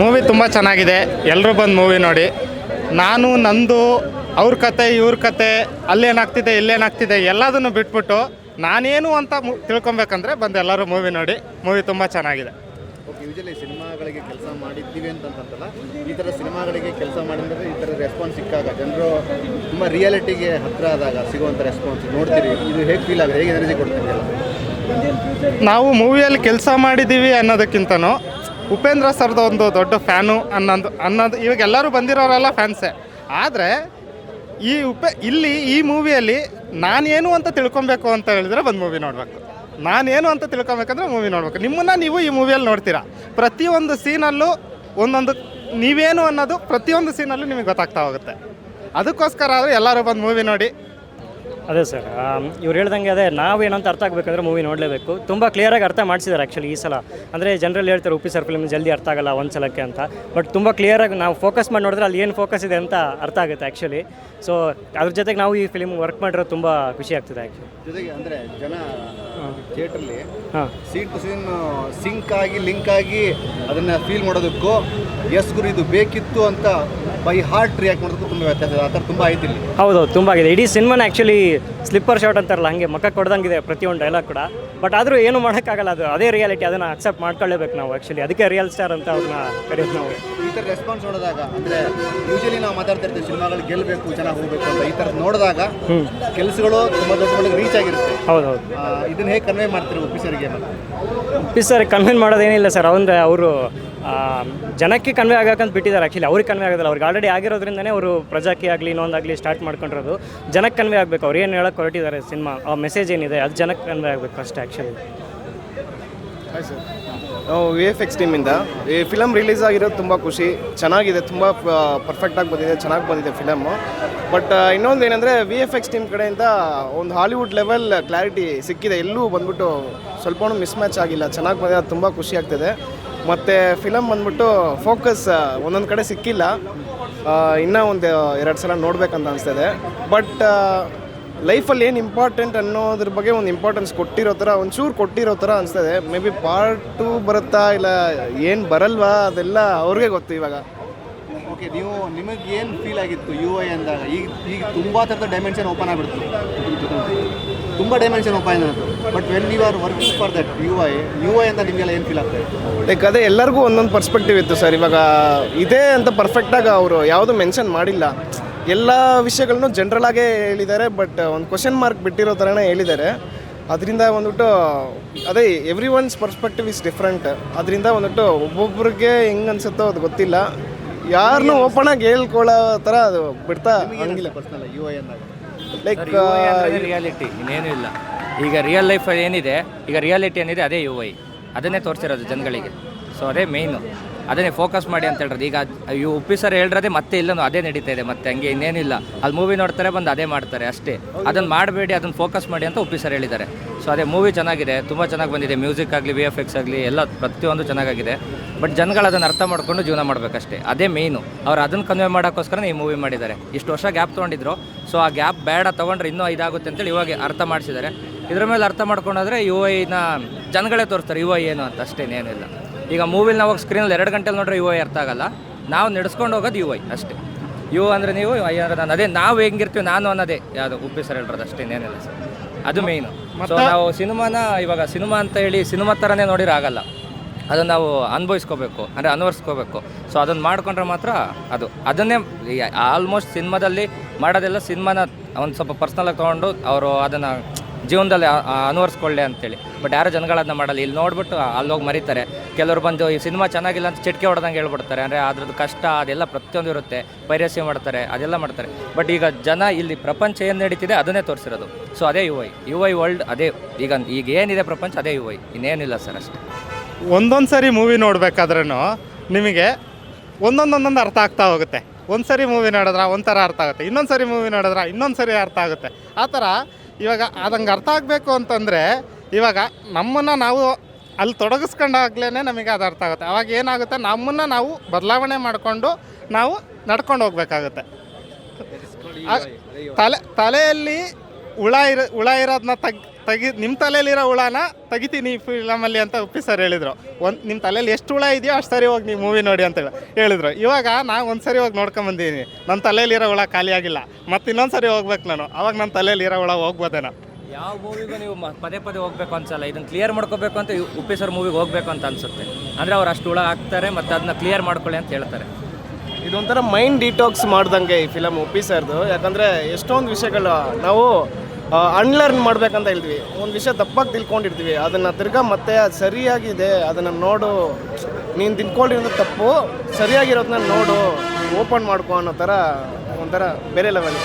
Movie ತುಂಬ ಚೆನ್ನಾಗಿದೆ. ಎಲ್ಲರೂ ಬಂದು ಮೂವಿ ನೋಡಿ. ನಾನು ನಂದು ಅವ್ರ ಕತೆ ಇವ್ರ ಕತೆ ಅಲ್ಲೇನಾಗ್ತಿದೆ ಇಲ್ಲೇನಾಗ್ತಿದೆ ಎಲ್ಲದನ್ನು ಬಿಟ್ಬಿಟ್ಟು ನಾನೇನು ಅಂತ ತಿಳ್ಕೊಬೇಕಂದ್ರೆ ಬಂದು ಎಲ್ಲರೂ ಮೂವಿ ನೋಡಿ. ಮೂವಿ ತುಂಬ ಚೆನ್ನಾಗಿದೆ. ಓಕೆ, ಯೂಶಲಿ ಸಿನಿಮಾಗಳಿಗೆ ಕೆಲಸ ಮಾಡಿದ್ದೀವಿ ಅಂತಂತಲ್ಲ, ಈ ಥರ ಸಿನಿಮಾಗಳಿಗೆ ಕೆಲಸ ಮಾಡಿದ್ರೆ ಈ ಥರ ರೆಸ್ಪಾನ್ಸ್ ಸಿಕ್ಕಾಗ ಜನರು ತುಂಬ ರಿಯಾಲಿಟಿಗೆ ಹತ್ತಿರ ಆದಾಗ ಸಿಗುವಂಥ ರೆಸ್ಪಾನ್ಸ್ ನೋಡ್ತೀರಿ, ಇದು ಹೇಗೆ ಫೀಲ್ ಆಗುತ್ತೆ, ಹೇಗೆ ಎನರ್ಜಿ ಕೊಡ್ತೀವಿ? ನಾವು ಮೂವಿಯಲ್ಲಿ ಕೆಲಸ ಮಾಡಿದ್ದೀವಿ ಅನ್ನೋದಕ್ಕಿಂತನೂ ಉಪೇಂದ್ರ ಸರ್ದು ಒಂದು ದೊಡ್ಡ ಫ್ಯಾನು ಅನ್ನೋದು ಇವಾಗ ಎಲ್ಲರೂ ಬಂದಿರೋರೆಲ್ಲ ಫ್ಯಾನ್ಸೇ. ಆದರೆ ಇಲ್ಲಿ ಈ ಮೂವಿಯಲ್ಲಿ ನಾನೇನು ಅಂತ ತಿಳ್ಕೊಬೇಕು ಅಂತ ಹೇಳಿದ್ರೆ ಬಂದು ಮೂವಿ ನೋಡಬೇಕು. ನಾನೇನು ಅಂತ ತಿಳ್ಕೊಬೇಕಂದ್ರೆ ಮೂವಿ ನೋಡಬೇಕು. ನಿಮ್ಮನ್ನು ನೀವು ಈ ಮೂವಿಯಲ್ಲಿ ನೋಡ್ತೀರಾ. ಪ್ರತಿಯೊಂದು ಸೀನಲ್ಲೂ ಒಂದೊಂದು ನೀವೇನು ಅನ್ನೋದು ಪ್ರತಿಯೊಂದು ಸೀನಲ್ಲೂ ನಿಮಗೆ ಗೊತ್ತಾಗ್ತಾ ಹೋಗುತ್ತೆ. ಅದಕ್ಕೋಸ್ಕರ ಆದರೆ ಎಲ್ಲರೂ ಬಂದು ಮೂವಿ ನೋಡಿ. ಅದೇ ಸರ್, ಇವ್ರು ಹೇಳ್ದಂಗೆ ಅದೇ ನಾವೇನಂತ ಅರ್ಥ ಆಗಬೇಕಂದ್ರೆ ಮೂವಿ ನೋಡಲೇಬೇಕು. ತುಂಬ ಕ್ಲಿಯರಾಗಿ ಅರ್ಥ ಮಾಡಿಸಿದ್ದಾರೆ ಆ್ಯಕ್ಚುಲಿ ಈ ಸಲ. ಅಂದರೆ ಜನರಲ್ಲಿ ಹೇಳ್ತಾರೆ ಉಪ್ಪಿ ಸರ್ ಫಿಲ್ಮ್ ಜಲ್ದಿ ಅರ್ಥ ಆಗಲ್ಲ ಒಂದು ಸಲಕ್ಕೆ ಅಂತ. ಬಟ್ ತುಂಬ ಕ್ಲಿಯರಾಗಿ ನಾವು ಫೋಕಸ್ ಮಾಡಿ ನೋಡಿದ್ರೆ ಅಲ್ಲಿ ಏನು ಫೋಕಸ್ ಇದೆ ಅಂತ ಅರ್ಥ ಆಗುತ್ತೆ ಆ್ಯಕ್ಚುಲಿ. ಸೊ ಅದ್ರ ಜೊತೆಗೆ ನಾವು ಈ ಫಿಲ್ಮ್ ವರ್ಕ್ ಮಾಡಿರೋದು ತುಂಬ ಖುಷಿ ಆಗ್ತಿದೆ ಆ್ಯಕ್ಚುಲಿ. ಜೊತೆಗೆ ಅಂದರೆ ಜನ ಥಿಯೇಟ್ರಲ್ಲಿ ಸೀನ್ ಟು ಸೀನ್ ಲಿಂಕ್ ಆಗಿ ಅದನ್ನು ಫೀಲ್ ಮಾಡೋದಕ್ಕೂ ಎಸ್ ಗುರು ಇದು ಬೇಕಿತ್ತು ಅಂತ ಬೈ ಹಾರ್ಟ್ ರಿಯಾಕ್ಟ್ ಮಾಡೋದಕ್ಕೂ ತುಂಬ ವ್ಯತ್ಯಾಸ ಇದೆ. ಆ ಥರ ತುಂಬ ಆಯ್ತು ಇಲ್ಲಿ. ಹೌದೌದು, ತುಂಬ ಆಗಿದೆ. ಇಡೀ ಸಿನಿಮಾನ ಆ್ಯಕ್ಚುಲಿ ಸ್ಲಿಪ್ಪರ್ ಶಾಟ್ ಅಂತಾರಲ್ಲ, ಹಾಗೆ ಮಕ್ಕ ಕೊಡ್ದಂಗಿದೆ ಪ್ರತಿಯೊಂದು ಡೈಲಾಗ್ ಕೂಡ. ಬಟ್ ಆದರೂ ಏನು ಮಾಡೋಕ್ಕಾಗಲ್ಲ, ಅದು ಅದೇ ರಿಯಾಲಿಟಿ, ಅದನ್ನು ಅಕ್ಸೆಪ್ಟ್ ಮಾಡ್ಕೊಳ್ಳೇಬೇಕು ನಾವು ಆ್ಯಕ್ಚುಲಿ. ಅದಕ್ಕೆ ರಿಯಲ್ ಸ್ಟಾರ್ ಅಂತ ಅವ್ರನ್ನ ಕರೆಯೋದು ನಾವು. ಈ ಥರ ರೆಸ್ಪಾನ್ಸ್ ನೋಡಿದಾಗ ಅಂದರೆ ಯೂಶಲಿ ನಾವು ಮಾತಾಡ್ತಾ ಇರ್ತೀವಿ ಸಿನಿಮಾಗಳು ಗೆಲ್ಲಬೇಕು, ಚೆನ್ನಾಗಿ ಹೋಗಬೇಕು ಅಂತ. ಈ ಥರದ್ದು ನೋಡಿದಾಗ ಕೆಲಸಗಳು ತುಂಬ ದೊಡ್ಡ ಮಟ್ಟಿಗೆ ರೀಚ್ ಆಗಿರುತ್ತೆ. ಹೌದೌದು. ಇದನ್ನು ಹೇಗೆ ಕನ್ವೆ ಮಾಡ್ತೀರಿ ಉಪ್ಪಿ ಸರ್ಗೆ? ಉಪ್ಪಿ ಸರ್ ಕನ್ವೆ ಮಾಡೋದೇನಿಲ್ಲ ಸರ್. ಅಂದರೆ ಅವರು ಜನಕ್ಕೆ ಕನ್ವೆ ಆಗಕ್ಕಂತ ಬಿಟ್ಟಿದ್ದಾರೆ ಆ್ಯಕ್ಚುಲಿ. ಅವ್ರಿಗೆ ಕನ್ವೆ ಆಗೋದಿಲ್ಲ. ಅವ್ರಿಗೆ ಆಲ್ರೆಡಿ ಆಗಿರೋದ್ರಿಂದನೇ ಅವರು ಪ್ರಜಾಕಿ ಆಗಲಿ ಇನ್ನೊಂದಾಗಲಿ ಸ್ಟಾರ್ಟ್ ಮಾಡ್ಕೊಂಡಿರೋದು. ಜನಕ್ಕೆ ಕನ್ವೆ ಆಗಬೇಕು. ಅವ್ರು ಏನು ಹೇಳಕ್ಕೆ ಹೊರಟಿದ್ದಾರೆ ಸಿನಿಮಾ, ಆ ಮೆಸೇಜ್ ಏನಿದೆ ಅದು ಜನಕ್ಕೆ ಕನ್ವೆ ಆಗಬೇಕು ಅಷ್ಟೇ ಆ್ಯಕ್ಚುಲಿ. ಹಾಯ್ ಸರ್, ನಾವು VFX ಟೀಮಿಂದ ಈ ಫಿಲಮ್ ರಿಲೀಸ್ ಆಗಿರೋದು ತುಂಬ ಖುಷಿ. ಚೆನ್ನಾಗಿದೆ, ತುಂಬ ಪರ್ಫೆಕ್ಟಾಗಿ ಬಂದಿದೆ, ಚೆನ್ನಾಗಿ ಬಂದಿದೆ ಫಿಲಮ್ಮು. ಬಟ್ ಇನ್ನೊಂದು ಏನಂದರೆ VFX ಟೀಮ್ ಕಡೆಯಿಂದ ಒಂದು ಹಾಲಿವುಡ್ ಲೆವೆಲ್ ಕ್ಲಾರಿಟಿ ಸಿಕ್ಕಿದೆ. ಎಲ್ಲೂ ಬಂದ್ಬಿಟ್ಟು ಸ್ವಲ್ಪ ಮಿಸ್ ಮ್ಯಾಚ್ ಆಗಿಲ್ಲ, ಚೆನ್ನಾಗಿ ಬಂದಿದೆ. ಅದು ತುಂಬ ಖುಷಿ ಆಗ್ತಿದೆ. ಮತ್ತು ಫಿಲಮ್ ಬಂದ್ಬಿಟ್ಟು ಫೋಕಸ್ ಒಂದೊಂದು ಕಡೆ ಸಿಕ್ಕಿಲ್ಲ. ಇನ್ನೂ ಒಂದು 2 ಸಲ ನೋಡಬೇಕಂತ ಅನಿಸ್ತದೆ. ಬಟ್ ಲೈಫಲ್ಲಿ ಏನು ಇಂಪಾರ್ಟೆಂಟ್ ಅನ್ನೋದ್ರ ಬಗ್ಗೆ ಒಂದು ಇಂಪಾರ್ಟೆನ್ಸ್ ಕೊಟ್ಟಿರೋ ಥರ, ಒಂಚೂರು ಕೊಟ್ಟಿರೋ ಥರ ಅನಿಸ್ತದೆ. ಮೇ ಬಿ ಪಾರ್ಟ್ 2 ಬರುತ್ತಾ ಇಲ್ಲ ಏನು ಬರಲ್ವಾ ಅದೆಲ್ಲ ಅವ್ರಿಗೆ ಗೊತ್ತು ಇವಾಗ. ಓಕೆ, ನಿಮಗೆ ಏನು ಫೀಲ್ ಆಗಿತ್ತು UI ಅಂದಾಗ? ಈಗ ತುಂಬ ಥರದ ಡೈಮೆನ್ಷನ್ ಓಪನ್ ಆಗಿಬಿಡ್ತು, ತುಂಬ ಡೈಮೆನ್ಷನ್ ಓಪನ್ ಆಗಿತ್ತು. But when you are working for that UI ಅಂತ ನಿಮಗೆಲ್ಲ ಏನು ಫೀಲ್ ಆಗ್ತಾ ಇತ್ತು? ಲೈಕ್ ಅದೇ ಎಲ್ಲರಿಗೂ ಒಂದೊಂದು ಪರ್ಸ್ಪೆಕ್ಟಿವ್ ಇತ್ತು ಸರ್. ಇವಾಗ ಇದೇ ಅಂತ ಪರ್ಫೆಕ್ಟಾಗಿ ಅವರು ಯಾವುದು ಮೆನ್ಷನ್ ಮಾಡಿಲ್ಲ. ಎಲ್ಲ ವಿಷಯಗಳನ್ನು ಜನರಲಾಗೇ ಹೇಳಿದ್ದಾರೆ. ಬಟ್ ಒಂದು ಕ್ವಶನ್ ಮಾರ್ಕ್ ಬಿಟ್ಟಿರೋ ಥರನೇ ಹೇಳಿದ್ದಾರೆ. ಅದರಿಂದ ಬಂದ್ಬಿಟ್ಟು ಅದೇ every once perspective is different. ಅದರಿಂದ ಬಂದ್ಬಿಟ್ಟು ಒಬ್ಬೊಬ್ರಿಗೆ ಹೆಂಗೆ ಅನ್ಸುತ್ತೋ ಅದು ಗೊತ್ತಿಲ್ಲ. ಯಾರನ್ನೂ ಓಪನ್ ಆಗಿ ಹೇಳ್ಕೊಳ್ಳೋ ಥರ ಅದು ಬಿಡ್ತಾ ಹಂಗಿಲ್ಲ. ಪರ್ಸ್ನಲ್ UI ಅಂದಾಗ ಲೈಕ್ ರಿಯಾಲಿಟಿ ಇನ್ನೇನು ಇಲ್ಲ. ಈಗ ರಿಯಲ್ ಲೈಫ್ ಏನಿದೆ, ಈಗ ರಿಯಾಲಿಟಿ ಏನಿದೆ ಅದೇ UI. ಅದನ್ನೇ ತೋರಿಸಿರೋದು ಜನಗಳಿಗೆ. ಸೊ ಅದೇ ಮೇಯ್ನು, ಅದನ್ನೇ ಫೋಕಸ್ ಮಾಡಿ ಅಂತ ಹೇಳಿರೋದು. ಈಗ ಉಪ್ಪಿ ಸರ್ ಹೇಳಿರೋದೇ ಮತ್ತೆ ಇಲ್ಲೂ ಅದೇ ನಡೀತಾ ಇದೆ. ಮತ್ತೆ ಹಂಗೆ ಇನ್ನೇನಿಲ್ಲ, ಅಲ್ಲಿ ಮೂವಿ ನೋಡ್ತಾರೆ ಬಂದು ಅದೇ ಮಾಡ್ತಾರೆ ಅಷ್ಟೇ. ಅದನ್ನು ಮಾಡಬೇಡಿ, ಅದನ್ನು ಫೋಕಸ್ ಮಾಡಿ ಅಂತ ಉಪ್ಪಿ ಸರ್ ಹೇಳಿದ್ದಾರೆ. ಸೊ ಅದೇ ಮೂವಿ ಚೆನ್ನಾಗಿದೆ, ತುಂಬ ಚೆನ್ನಾಗಿ ಬಂದಿದೆ. ಮ್ಯೂಸಿಕ್ ಆಗಲಿ VFX ಆಗಲಿ ಎಲ್ಲ ಪ್ರತಿಯೊಂದು ಚೆನ್ನಾಗಿದೆ. ಬಟ್ ಜನಗಳು ಅದನ್ನು ಅರ್ಥ ಮಾಡ್ಕೊಂಡು ಜೀವನ ಮಾಡಬೇಕಷ್ಟೇ, ಅದೇ ಮೇಯ್ನು. ಅವ್ರು ಅದನ್ನು ಕನ್ವೆ ಮಾಡೋಕ್ಕೋಸ್ಕರ ಈ ಮೂವಿ ಮಾಡಿದ್ದಾರೆ. ಇಷ್ಟು ವರ್ಷ ಗ್ಯಾಪ್ ತೊಗೊಂಡಿದ್ರು. ಸೊ ಆ ಗ್ಯಾಪ್ ಬೇಡ ತೊಗೊಂಡ್ರೆ ಇನ್ನೂ ಇದಾಗುತ್ತೆ ಅಂತೇಳಿ ಇವಾಗ ಅರ್ಥ ಮಾಡಿಸಿದ್ದಾರೆ. ಇದ್ರ ಮೇಲೆ ಅರ್ಥ ಮಾಡ್ಕೊಂಡ್ರೆ UI ಜನಗಳೇ ತೋರಿಸ್ತಾರೆ UI ಏನು ಅಂತ, ಅಷ್ಟೇನೇನಿಲ್ಲ. ಈಗ ಮೂವಿಲಿ ನಾವು ಸ್ಕ್ರೀನಲ್ಲಿ 2 ಗಂಟೆಲಿ ನೋಡ್ರೆ UI ಅರ್ಥ ಆಗಲ್ಲ. ನಾವು ನಡೆಸ್ಕೊಂಡು ಹೋಗೋದು UI ಅಷ್ಟೇ. ಅಂದರೆ ನೀವು ನಾನು ಅದೇ ನಾವು ಹೆಂಗಿರ್ತೀವಿ ನಾನು ಅನ್ನೋದೇ ಯಾವುದು ಉಪ್ಪಿ ಸರ್ ಹೇಳಿರೋದು, ಅಷ್ಟೇನೇನಿಲ್ಲ ಸರ್. ಅದು ಮೇಯ್ನು. ಸೊ ನಾವು ಸಿನಿಮಾನ ಇವಾಗ ಸಿನಿಮಾ ಅಂತ ಹೇಳಿ ಸಿನಿಮಾ ಥರನೇ ನೋಡಿರೋ ಆಗಲ್ಲ. ಅದನ್ನು ನಾವು ಅನುಭವಿಸ್ಕೋಬೇಕು, ಅಂದರೆ ಅನುವರ್ಸ್ಕೋಬೇಕು. ಸೊ ಅದನ್ನು ಮಾಡ್ಕೊಂಡ್ರೆ ಮಾತ್ರ ಅದನ್ನೇ ಆಲ್ಮೋಸ್ಟ್ ಸಿನಿಮಾದಲ್ಲಿ ಮಾಡೋದೆಲ್ಲ ಸಿನಿಮಾನ ಒಂದು ಸ್ವಲ್ಪ ಪರ್ಸ್ನಲಾಗಿ ತೊಗೊಂಡು ಅವರು ಅದನ್ನು ಜೀವನದಲ್ಲಿ ಅನುವರ್ಸ್ಕೊಳ್ಳಿ ಅಂತೇಳಿ. ಬಟ್ ಯಾರು ಜನಗಳು ಅದನ್ನ ಮಾಡಲ್ಲ. ಇಲ್ಲಿ ನೋಡ್ಬಿಟ್ಟು ಅಲ್ಲೋಗಿ ಮರೀತಾರೆ. ಕೆಲವರು ಬಂದು ಈ ಸಿನಿಮಾ ಚೆನ್ನಾಗಿಲ್ಲ ಅಂತ ಚಿಟಿಕೆ ಹೊಡೆದಂಗೆ ಹೇಳ್ಬಿಡ್ತಾರೆ. ಅಂದರೆ ಅದ್ರದ್ದು ಕಷ್ಟ ಅದೆಲ್ಲ ಪ್ರತಿಯೊಂದು ಇರುತ್ತೆ. ಪೈರಸಿ ಮಾಡ್ತಾರೆ, ಅದೆಲ್ಲ ಮಾಡ್ತಾರೆ. ಬಟ್ ಈಗ ಜನ ಇಲ್ಲಿ ಪ್ರಪಂಚ ಏನು ನಡೀತಿದೆ ಅದನ್ನೇ ತೋರಿಸಿರೋದು. ಸೊ ಅದೇ UI ವರ್ಲ್ಡ್ ಅದೇ. ಈಗ ಏನಿದೆ ಪ್ರಪಂಚ ಅದೇ UI, ಇನ್ನೇನಿಲ್ಲ ಸರ್ ಅಷ್ಟೇ. ಒಂದೊಂದು ಸರಿ ಮೂವಿ ನೋಡಬೇಕಾದ್ರೂ ನಿಮಗೆ ಒಂದೊಂದೊಂದೊಂದು ಅರ್ಥ ಆಗ್ತಾ ಹೋಗುತ್ತೆ. ಒಂದು ಸರಿ ಮೂವಿ ನೋಡಿದ್ರೆ ಒಂಥರ ಅರ್ಥ ಆಗುತ್ತೆ, ಇನ್ನೊಂದು ಸರಿ ಮೂವಿ ನೋಡಿದ್ರೆ ಇನ್ನೊಂದು ಸರಿ ಅರ್ಥ ಆಗುತ್ತೆ. ಆ ಥರ ಇವಾಗ ಅದಂಗೆ ಅರ್ಥ ಆಗಬೇಕು ಅಂತಂದರೆ ಇವಾಗ ನಮ್ಮನ್ನು ನಾವು ಅಲ್ಲಿ ತೊಡಗಿಸ್ಕೊಂಡಾಗ್ಲೇ ನಮಗೆ ಅದು ಅರ್ಥ ಆಗುತ್ತೆ. ಅವಾಗ ಏನಾಗುತ್ತೆ, ನಮ್ಮನ್ನು ನಾವು ಬದಲಾವಣೆ ಮಾಡಿಕೊಂಡು ನಾವು ನಡ್ಕೊಂಡು ಹೋಗ್ಬೇಕಾಗುತ್ತೆ. ತಲೆಯಲ್ಲಿ ಹುಳ ಇರೋದನ್ನ ನಿಮ್ಮ ತಲೆಯಲ್ಲಿರೋ ಹುಳನ ತೆಗಿತೀನಿ ಈ ಫಿಲಮಲ್ಲಿ ಅಂತ ಉಪ್ಪಿ ಸರ್ ಹೇಳಿದರು. ನಿಮ್ಮ ತಲೆಯಲ್ಲಿ ಎಷ್ಟು ಹುಳ ಇದೆಯೋ ಅಷ್ಟು ಸರಿ ಹೋಗಿ ನೀವು ಮೂವಿ ನೋಡಿ ಅಂತ ಹೇಳಿದ್ರು. ಇವಾಗ ನಾನು ಒಂದು ಸರಿ ಹೋಗಿ ನೋಡ್ಕೊಂಬಂದಿದ್ದೀನಿ, ನನ್ನ ತಲೆಯಲ್ಲಿರೋ ಹುಳ ಖಾಲಿ ಆಗಿಲ್ಲ, ಮತ್ತು ಇನ್ನೊಂದು ಸರಿ ಹೋಗ್ಬೇಕು ನಾನು, ಅವಾಗ ನನ್ನ ತಲೆಯಲ್ಲಿರೋ ಹುಳ ಹೋಗ್ಬೋದೇನೋ. ಯಾವ ಮೂವಿಗೂ ನೀವು ಪದೇ ಪದೇ ಹೋಗ್ಬೇಕು ಅನ್ಸಲ್ಲ, ಇದನ್ನು ಕ್ಲಿಯರ್ ಮಾಡ್ಕೋಬೇಕು ಅಂತ ಉಪ್ಪಿ ಸರ್ ಮೂವಿಗೆ ಹೋಗ್ಬೇಕು ಅಂತ ಅನ್ಸುತ್ತೆ. ಅಂದರೆ ಅವ್ರು ಅಷ್ಟು ಹುಳ ಹಾಕ್ತಾರೆ ಮತ್ತು ಅದನ್ನ ಕ್ಲಿಯರ್ ಮಾಡ್ಕೊಳ್ಳಿ ಅಂತ ಹೇಳ್ತಾರೆ. ಇದೊಂಥರ ಮೈಂಡ್ ಡಿಟಾಕ್ಸ್ ಮಾಡ್ದಂಗೆ ಈ ಫಿಲಮ್ ಉಪ್ಪಿ ಸರ್ದು. ಯಾಕಂದರೆ ಎಷ್ಟೊಂದು ವಿಷಯಗಳು ನಾವು ಅನ್ಲರ್ನ್ ಮಾಡ್ಬೇಕಂತ ಹೇಳ್ತೀವಿ, ಒಂದು ವಿಷಯ ತಪ್ಪಾಗಿ ತಿಳ್ಕೊಂಡಿರ್ತೀವಿ, ಅದನ್ನು ತಿರ್ಗಾ ಮತ್ತೆ ಅದು ಸರಿಯಾಗಿದೆ ಅದನ್ನು ನೋಡು, ನೀನು ತಿಳ್ಕೊಂಡಿರೋದು ತಪ್ಪು, ಸರಿಯಾಗಿರೋದನ್ನ ನೋಡು, ಓಪನ್ ಮಾಡ್ಕೊ ಅನ್ನೋ ಥರ ಒಂಥರ ಬೇರೆ ಲೆವೆಲ್.